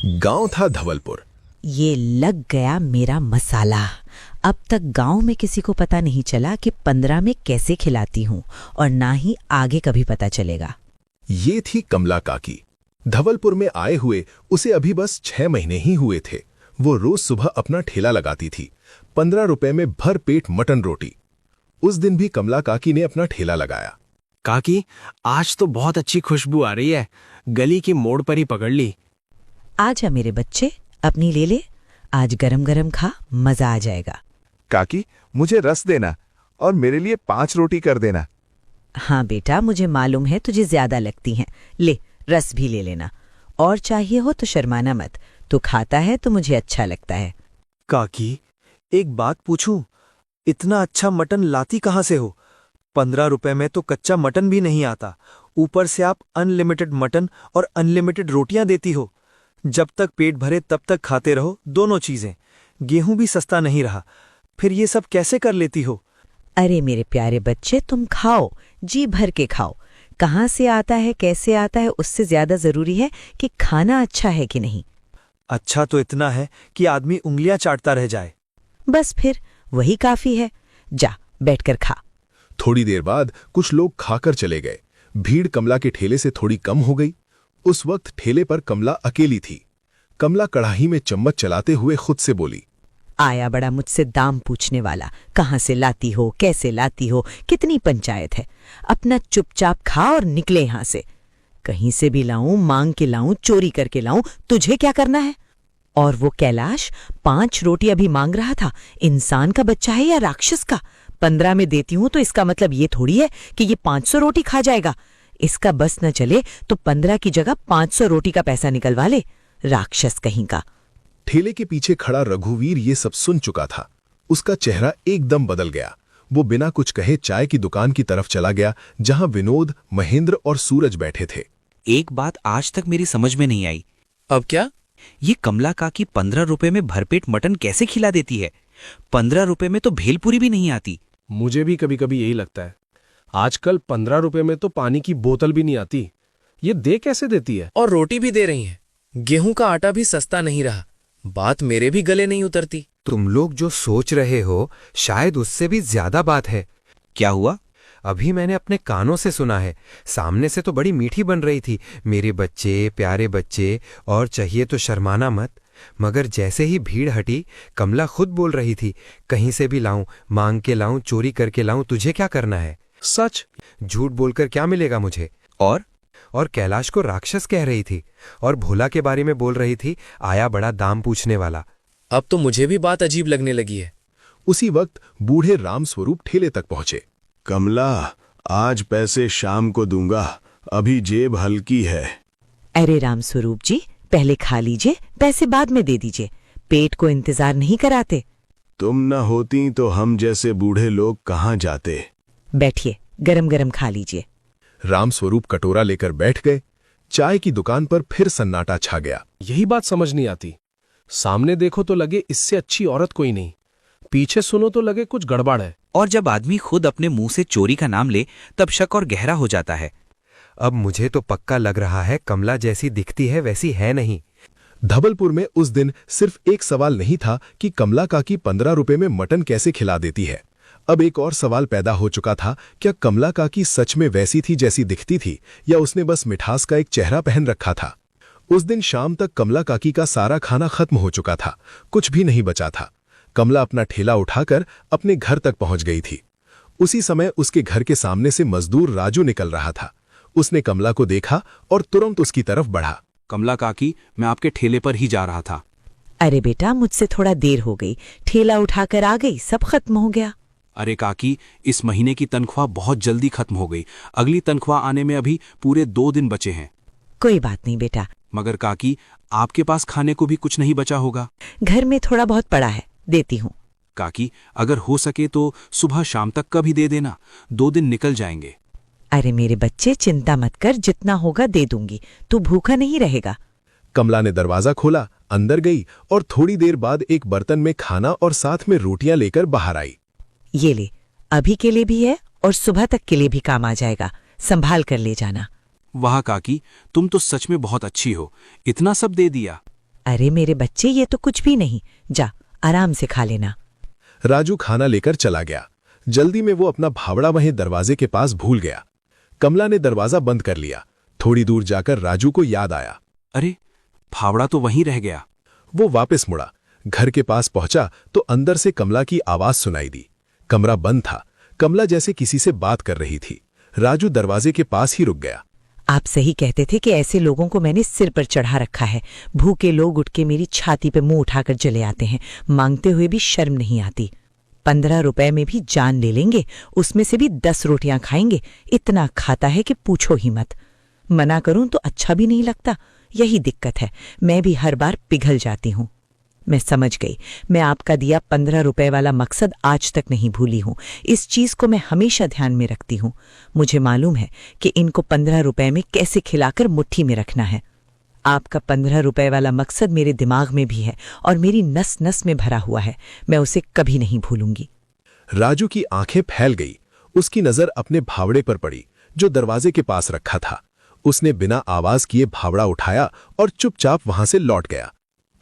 गांव था धवलपुर। ये लग गया मेरा मसाला। अब तक गांव में किसी को पता नहीं चला कि 15 में कैसे खिलाती हूँ, और ना ही आगे कभी पता चलेगा। ये थी कमला काकी। धवलपुर में आए हुए उसे अभी बस 6 महीने ही हुए थे। वो रोज सुबह अपना ठेला लगाती थी। 15 रुपए में भर पेट मटन रोटी। उस दिन भी कमला काकी ने अपना ठेला लगाया। काकी, आज तो बहुत अच्छी खुशबू आ रही है। गली की मोड़ पर ही पकड़ ली। आजा मेरे बच्चे, अपनी ले ले। आज गरम गरम खा, मजा आ जाएगा। काकी, मुझे रस देना और मेरे लिए 5 रोटी कर देना। हाँ बेटा, मुझे मालूम है तुझे ज्यादा लगती हैं। ले, रस भी ले लेना। और चाहिए हो तो शर्माना मत। तू खाता है तो मुझे अच्छा लगता है। काकी, एक बात पूछूं? इतना अच्छा मटन लाती कहाँ से हो? 15 रुपए में तो कच्चा मटन भी नहीं आता। ऊपर से आप अनलिमिटेड मटन और अनलिमिटेड रोटियां देती हो। जब तक पेट भरे तब तक खाते रहो, दोनों चीजें। गेहूं भी सस्ता नहीं रहा, फिर ये सब कैसे कर लेती हो? अरे मेरे प्यारे बच्चे, तुम खाओ, जी भर के खाओ। कहाँ से आता है, कैसे आता है, उससे ज्यादा जरूरी है कि खाना अच्छा है कि नहीं। अच्छा तो इतना है कि आदमी उंगलियां चाटता रह जाए। बस फिर वही काफी है। जा, बैठकर खा। थोड़ी देर बाद कुछ लोग खाकर चले गए। भीड़ कमला के ठेले से थोड़ी कम हो गई। उस वक्त ठेले पर कमला अकेली थी। कमला कढ़ाई में चम्मच चलाते हुए खुद से बोली, आया बड़ा मुझसे दाम पूछने वाला। कहाँ से लाती हो, कैसे लाती हो, कितनी पंचायत है। अपना चुपचाप खा और निकले यहां से। कहीं से भी लाऊं, मांग के लाऊं, चोरी करके लाऊं, तुझे क्या करना है? और वो कैलाश 5 रोटी अभी मांग रहा था। इंसान का बच्चा है या राक्षस का? 15 में देती हूं तो इसका मतलब ये थोड़ी है कि ये 500 रोटी खा जाएगा। इसका बस न चले तो 15 की जगह 500 रोटी का पैसा निकलवा ले, राक्षस कहीं का। ठेले के पीछे खड़ा रघुवीर ये सब सुन चुका था। उसका चेहरा एकदम बदल गया। वो बिना कुछ कहे चाय की दुकान की तरफ चला गया, जहां विनोद, महेंद्र और सूरज बैठे थे। एक बात आज तक मेरी समझ में नहीं आई। अब क्या? ये कमला काकी 15 रुपए में भरपेट मटन कैसे खिला देती है? 15 रुपए में तो भेलपुरी भी नहीं आती। मुझे भी कभी कभी यही लगता है। आजकल 15 रुपए में तो पानी की बोतल भी नहीं आती। ये दे कैसे देती है? और रोटी भी दे रही हैं। गेहूं का आटा भी सस्ता नहीं रहा। बात मेरे भी गले नहीं उतरती। तुम लोग जो सोच रहे हो शायद उससे भी ज्यादा बात है। क्या हुआ? अभी मैंने अपने कानों से सुना है। सामने से तो बड़ी मीठी बन रही थी, मेरे बच्चे, प्यारे बच्चे, और चाहिए तो शर्माना मत। मगर जैसे ही भीड़ हटी, कमला खुद बोल रही थी, कहीं से भी लाऊं, मांग के लाऊं, चोरी करके लाऊं, तुझे क्या करना है? सच? झूठ बोलकर क्या मिलेगा मुझे? और कैलाश को राक्षस कह रही थी, और भोला के बारे में बोल रही थी, आया बड़ा दाम पूछने वाला। अब तो मुझे भी बात अजीब लगने लगी है। उसी वक्त बूढ़े रामस्वरूप ठेले तक पहुंचे। कमला, आज पैसे शाम को दूंगा, अभी जेब हल्की है। अरे रामस्वरूप जी, पहले खा लीजिए, पैसे बाद में दे दीजिए। पेट को इंतजार नहीं कराते। तुम न होती तो हम जैसे बूढ़े लोग कहाँ जाते। बैठिए, गरम गरम खा लीजिए। रामस्वरूप कटोरा लेकर बैठ गए। चाय की दुकान पर फिर सन्नाटा छा गया। यही बात समझ नहीं आती। सामने देखो तो लगे इससे अच्छी औरत कोई नहीं, पीछे सुनो तो लगे कुछ गड़बड़ है। और जब आदमी खुद अपने मुंह से चोरी का नाम ले तब शक और गहरा हो जाता है। अब मुझे तो पक्का लग रहा है कमला जैसी दिखती है वैसी है नहीं। धवलपुर में उस दिन सिर्फ एक सवाल नहीं था कि कमला काकी 15 रुपए में मटन कैसे खिला देती है। अब एक और सवाल पैदा हो चुका था, क्या कमला काकी सच में वैसी थी जैसी दिखती थी, या उसने बस मिठास का एक चेहरा पहन रखा था? उस दिन शाम तक कमला काकी का सारा खाना खत्म हो चुका था। कुछ भी नहीं बचा था। कमला अपना ठेला उठाकर अपने घर तक पहुंच गई थी। उसी समय उसके घर के सामने से मजदूर राजू निकल रहा था। उसने कमला को देखा और तुरंत उसकी तरफ बढ़ा। कमला काकी, मैं आपके ठेले पर ही जा रहा था। अरे बेटा, मुझसे थोड़ा देर हो गई, ठेला उठाकर आ गई, सब खत्म हो गया। अरे काकी, इस महीने की तनख्वाह बहुत जल्दी खत्म हो गई। अगली तनख्वाह आने में अभी पूरे 2 दिन बचे हैं। कोई बात नहीं बेटा। मगर काकी, आपके पास खाने को भी कुछ नहीं बचा होगा। घर में थोड़ा बहुत पड़ा है, देती हूँ। काकी, अगर हो सके तो सुबह शाम तक का भी दे देना, 2 दिन निकल जाएंगे। अरे मेरे बच्चे, चिंता मत कर, जितना होगा दे दूंगी। तू भूखा नहीं रहेगा। कमला ने दरवाजा खोला, अंदर गई और थोड़ी देर बाद एक बर्तन में खाना और साथ में रोटियां लेकर बाहर आई। ये ले, अभी के लिए भी है और सुबह तक के लिए भी काम आ जाएगा। संभाल कर ले जाना। वाह काकी, तुम तो सच में बहुत अच्छी हो, इतना सब दे दिया। अरे मेरे बच्चे, ये तो कुछ भी नहीं, जा आराम से खा लेना। राजू खाना लेकर चला गया। जल्दी में वो अपना भावड़ा वहीं दरवाजे के पास भूल गया। कमला ने दरवाजा बंद कर लिया। थोड़ी दूर जाकर राजू को याद आया। अरे, फावड़ा तो वहीं रह गया। वो वापस मुड़ा। घर के पास पहुंचा तो अंदर से कमला की आवाज सुनाई दी। कमरा बंद था। कमला जैसे किसी से बात कर रही थी। राजू दरवाजे के पास ही रुक गया। आप सही कहते थे कि ऐसे लोगों को मैंने सिर पर चढ़ा रखा है। भूखे लोग उठ के मेरी छाती पे मुंह उठाकर चले आते हैं, मांगते हुए भी शर्म नहीं आती। 15 रुपए में भी जान ले लेंगे, उसमें से भी 10 रोटियां खाएंगे। इतना खाता है कि पूछो ही मत। मना करूं तो अच्छा भी नहीं लगता। यही दिक्कत है, मैं भी हर बार पिघल जाती हूं। मैं समझ गई। मैं आपका दिया 15 रुपए वाला मकसद आज तक नहीं भूली हूं। इस चीज को मैं हमेशा ध्यान में रखती हूं। मुझे मालूम है कि इनको 15 रुपए में कैसे खिलाकर मुट्ठी में रखना है। आपका 15 रुपए वाला मकसद मेरे दिमाग में भी है और मेरी नस नस में भरा हुआ है। मैं उसे कभी नहीं भूलूंगी। राजू की आंखें फैल गई। उसकी नजर अपने भावड़े पर पड़ी जो दरवाजे के पास रखा था। उसने बिना आवाज किए भावड़ा उठाया और चुपचाप वहां से लौट गया।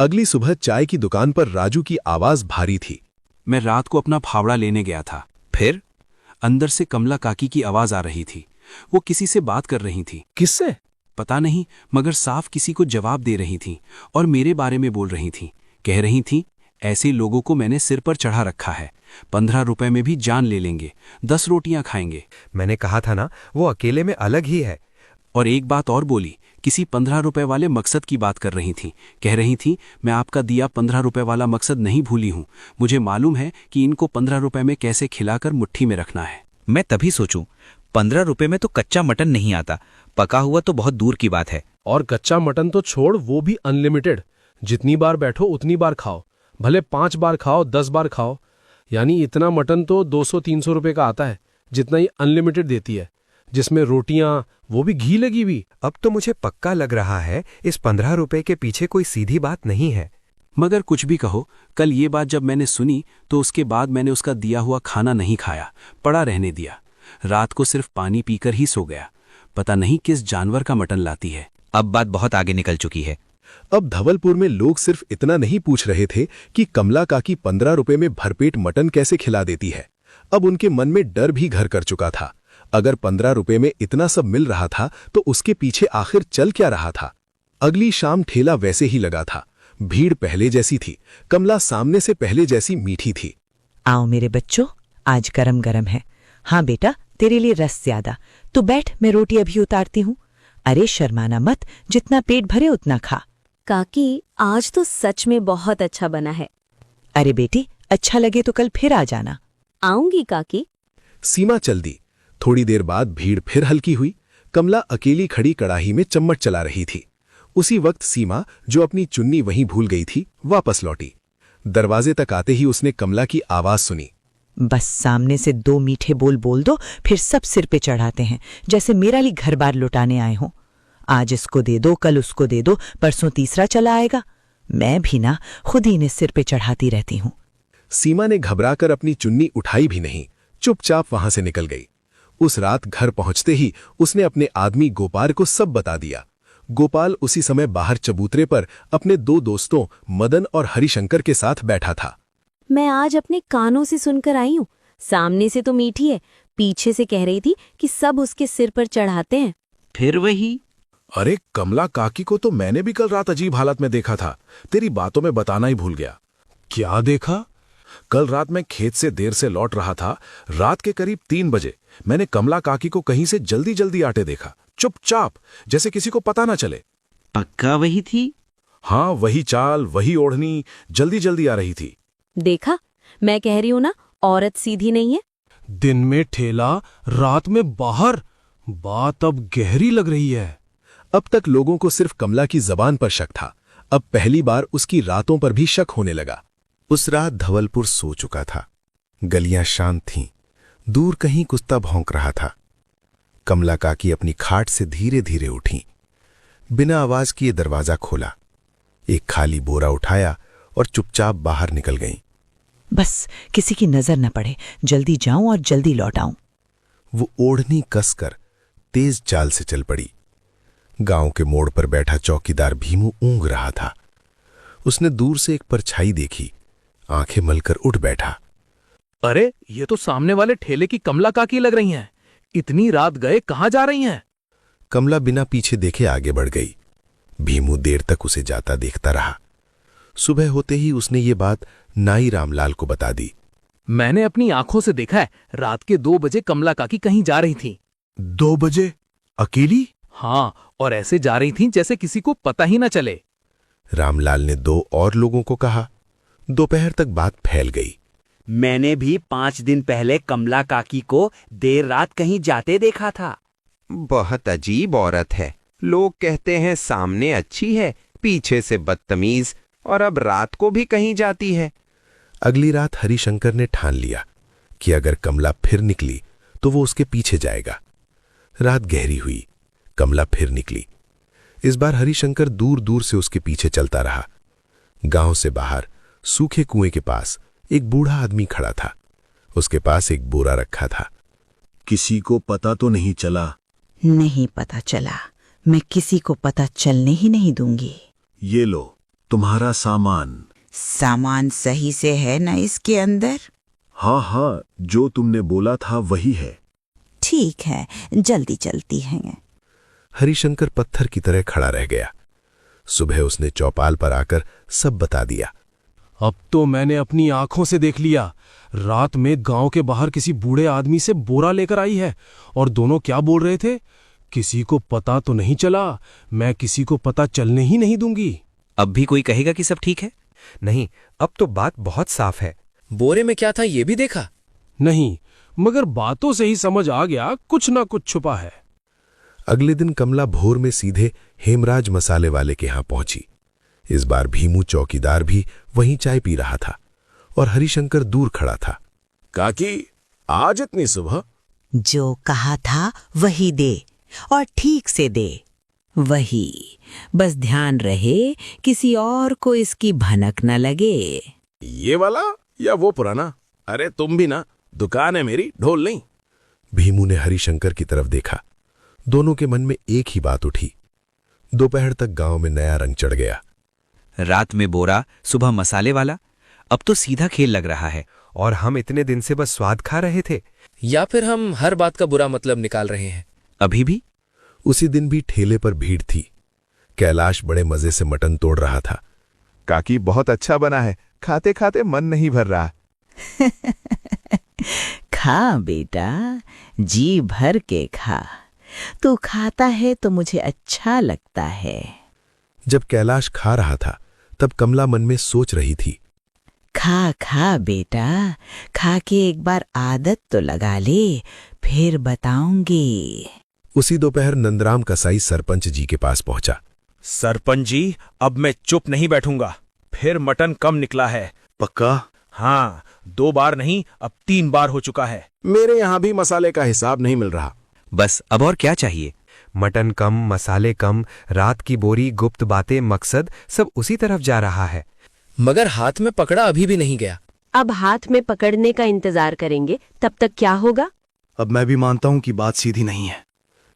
अगली सुबह चाय की दुकान पर राजू की आवाज भारी थी। मैं रात को अपना फावड़ा लेने गया था। फिर अंदर से कमला काकी की आवाज आ रही थी। वो किसी से बात कर रही थी। किससे? पता नहीं, मगर साफ किसी को जवाब दे रही थी और मेरे बारे में बोल रही थी। कह रही थी, ऐसे लोगों को मैंने सिर पर चढ़ा रखा है। 15 रुपए में भी जान ले लेंगे, 10 रोटियां खाएंगे। मैंने कहा था ना, वो अकेले में अलग ही है। और एक बात और बोली, किसी 15 रुपए वाले मकसद की बात कर रही थी। कह रही थी, मैं आपका दिया 15 रुपए वाला मकसद नहीं भूली हूं। मुझे मालूम है कि इनको 15 रुपए में कैसे खिलाकर मुट्ठी में रखना है। मैं तभी सोचूं, 15 रुपए में तो कच्चा मटन नहीं आता, पका हुआ तो बहुत दूर की बात है। और कच्चा मटन तो छोड़, वो भी अनलिमिटेड। जितनी बार बैठो उतनी बार खाओ, भले 5 बार खाओ, 10 बार खाओ। यानी इतना मटन तो 200-300 रुपए का आता है, जितना ही अनलिमिटेड देती है, जिसमें रोटियां, वो भी घी लगी हुई। अब तो मुझे पक्का लग रहा है इस 15 रुपए के पीछे कोई सीधी बात नहीं है। मगर कुछ भी कहो, कल ये बात जब मैंने सुनी तो उसके बाद मैंने उसका दिया हुआ खाना नहीं खाया, पड़ा रहने दिया। रात को सिर्फ पानी पीकर ही सो गया। पता नहीं किस जानवर का मटन लाती है। अब बात बहुत आगे निकल चुकी है। अब धवलपुर में लोग सिर्फ इतना नहीं पूछ रहे थे कि कमला काकी 15 रुपए में भरपेट मटन कैसे खिला देती है। अब उनके मन में डर भी घर कर चुका था। अगर 15 रुपए में इतना सब मिल रहा था तो उसके पीछे आखिर चल क्या रहा था? अगली शाम ठेला वैसे ही लगा था। भीड़ पहले जैसी थी। कमला सामने से पहले जैसी मीठी थी। आओ मेरे बच्चों, आज गरम गरम है। हाँ बेटा, तेरे लिए रस ज्यादा। तू बैठ, मैं रोटी अभी उतारती हूँ। अरे शर्माना मत, जितना पेट भरे उतना खा। काकी, आज तो सच में बहुत अच्छा बना है। अरे बेटी, अच्छा लगे तो कल फिर आ जाना। आऊंगी काकी। सीमा चल दी। थोड़ी देर बाद भीड़ फिर हल्की हुई। कमला अकेली खड़ी कड़ाही में चम्मच चला रही थी। उसी वक्त सीमा, जो अपनी चुन्नी वहीं भूल गई थी, वापस लौटी। दरवाजे तक आते ही उसने कमला की आवाज सुनी। बस सामने से 2 मीठे बोल बोल दो, फिर सब सिर पे चढ़ाते हैं, जैसे मेरा लिए घर बार लुटाने आए हों। आज इसको दे दो, कल उसको दे दो, परसों तीसरा चला आएगा। मैं भी ना खुद ही इन्हें सिर पे चढ़ाती रहती हूँ। सीमा ने घबराकर अपनी चुन्नी उठाई भी नहीं, चुपचाप वहां से निकल गई। उस रात घर पहुंचते ही उसने अपने आदमी गोपाल को सब बता दिया। गोपाल उसी समय बाहर चबूतरे पर अपने 2 दोस्तों मदन और हरिशंकर के साथ बैठा था। मैं आज अपने कानों से सुनकर आई हूँ। सामने से तो मीठी है, पीछे से कह रही थी कि सब उसके सिर पर चढ़ाते हैं। फिर वही। अरे कमला काकी को तो मैंने भी कल रात अजीब हालत में देखा था। तेरी बातों में बताना ही भूल गया। क्या देखा? कल रात मैं खेत से देर से लौट रहा था। रात के करीब 3 बजे मैंने कमला काकी को कहीं से जल्दी जल्दी आते देखा, चुपचाप, जैसे किसी को पता ना चले। पक्का वही थी? हाँ, वही चाल, वही ओढ़नी, जल्दी जल्दी आ रही थी। देखा, मैं कह रही हूं ना, औरत सीधी नहीं है। दिन में ठेला, रात में बाहर। बात अब गहरी लग रही है। अब तक लोगों को सिर्फ कमला की जबान पर शक था। अब पहली बार उसकी रातों पर भी शक होने लगा। उस रात धवलपुर सो चुका था। गलियां शांत थीं। दूर कहीं कुत्ता भौंक रहा था। कमला काकी अपनी खाट से धीरे धीरे उठी। बिना आवाज किए दरवाजा खोला, एक खाली बोरा उठाया और चुपचाप बाहर निकल गईं। बस किसी की नजर न पड़े, जल्दी जाऊं और जल्दी लौट आऊं। वो ओढ़नी कसकर तेज चाल से चल पड़ी। गांव के मोड़ पर बैठा चौकीदार भीमू ऊँग रहा था। उसने दूर से एक परछाई देखी, आंखें मलकर उठ बैठा। अरे ये तो सामने वाले ठेले की कमला काकी लग रही हैं। इतनी रात गए कहाँ जा रही हैं? कमला बिना पीछे देखे आगे बढ़ गई। भीमू देर तक उसे जाता देखता रहा। सुबह होते ही उसने ये बात नाई रामलाल को बता दी। मैंने अपनी आंखों से देखा है, रात के 2 बजे कमला काकी कहीं जा रही थी। 2 बजे अकेली? हाँ, और ऐसे जा रही थी जैसे किसी को पता ही न चले। रामलाल ने 2 और लोगों को कहा। दोपहर तक बात फैल गई। मैंने भी 5 दिन पहले कमला काकी को देर रात कहीं जाते देखा था। बहुत अजीब औरत है। लोग कहते हैं सामने अच्छी है, पीछे से बदतमीज, और अब रात को भी कहीं जाती है। अगली रात हरिशंकर ने ठान लिया कि अगर कमला फिर निकली तो वो उसके पीछे जाएगा। रात गहरी हुई, कमला फिर निकली। इस बार हरिशंकर दूर दूर से उसके पीछे चलता रहा। गांव से बाहर सूखे कुएं के पास एक बूढ़ा आदमी खड़ा था। उसके पास एक बोरा रखा था। किसी को पता तो नहीं चला? नहीं पता चला। मैं किसी को पता चलने ही नहीं दूंगी। ये लो तुम्हारा सामान। सामान सही से है ना इसके अंदर? हाँ हाँ, जो तुमने बोला था वही है। ठीक है, जल्दी चलती हैं। हरिशंकर पत्थर की तरह खड़ा रह गया। सुबह उसने चौपाल पर आकर सब बता दिया। अब तो मैंने अपनी आंखों से देख लिया। रात में गांव के बाहर किसी बूढ़े आदमी से बोरा लेकर आई है, और दोनों क्या बोल रहे थे? किसी को पता तो नहीं चला, मैं किसी को पता चलने ही नहीं दूंगी। अब भी कोई कहेगा कि सब ठीक है? नहीं, अब तो बात बहुत साफ है। बोरे में क्या था ये भी देखा? नहीं, मगर बातों से ही समझ आ गया कुछ ना कुछ छुपा है। अगले दिन कमला भोर में सीधे हेमराज मसाले वाले के यहां पहुंची। इस बार भीमू चौकीदार भी वहीं चाय पी रहा था और हरिशंकर दूर खड़ा था। काकी, आज इतनी सुबह? जो कहा था वही दे, और ठीक से दे। वही, बस ध्यान रहे किसी और को इसकी भनक न लगे। ये वाला या वो पुराना? अरे तुम भी ना, दुकान है मेरी, ढोल नहीं। भीमू ने हरिशंकर की तरफ देखा। दोनों के मन में एक ही बात उठी। दोपहर तक गांव में नया रंग चढ़ गया। रात में बोरा, सुबह मसाले वाला, अब तो सीधा खेल लग रहा है। और हम इतने दिन से बस स्वाद खा रहे थे। या फिर हम हर बात का बुरा मतलब निकाल रहे हैं? अभी भी? उसी दिन भी ठेले पर भीड़ थी। कैलाश बड़े मजे से मटन तोड़ रहा था। काकी, बहुत अच्छा बना है, खाते खाते मन नहीं भर रहा। खा बेटा, जी भर के खा। तू खाता है तो मुझे अच्छा लगता है। जब कैलाश खा रहा था तब कमला मन में सोच रही थी। खा खा बेटा, खा के एक बार आदत तो लगा ले, फिर बताऊंगी। उसी दोपहर नंदराम कसाई सरपंच जी के पास पहुंचा। सरपंच जी, अब मैं चुप नहीं बैठूंगा। फिर मटन कम निकला है। पक्का? हाँ, 2 बार नहीं, अब 3 बार हो चुका है। मेरे यहाँ भी मसाले का हिसाब नहीं मिल रहा। बस अब और क्या चाहिए? मटन कम, मसाले कम, रात की बोरी, गुप्त बातें, मकसद सब उसी तरफ जा रहा है। मगर हाथ में पकड़ा अभी भी नहीं गया। अब हाथ में पकड़ने का इंतजार करेंगे, तब तक क्या होगा? अब मैं भी मानता हूँ कि बात सीधी नहीं है।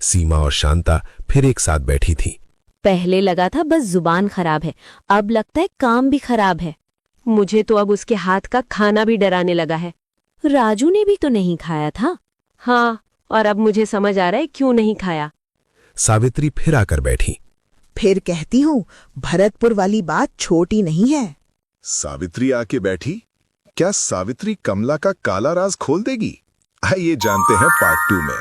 सीमा और शांता फिर एक साथ बैठी थी। पहले लगा था बस जुबान खराब है, अब लगता है काम भी खराब है। मुझे तो अब उसके हाथ का खाना भी डराने लगा है। राजू ने भी तो नहीं खाया था। हाँ, और अब मुझे समझ आ रहा है क्यों नहीं खाया। सावित्री फिर आकर बैठी। फिर कहती हूँ, भरतपुर वाली बात छोटी नहीं है। सावित्री आके बैठी? क्या सावित्री कमला का काला राज खोल देगी? आइए जानते हैं पार्ट 2 में।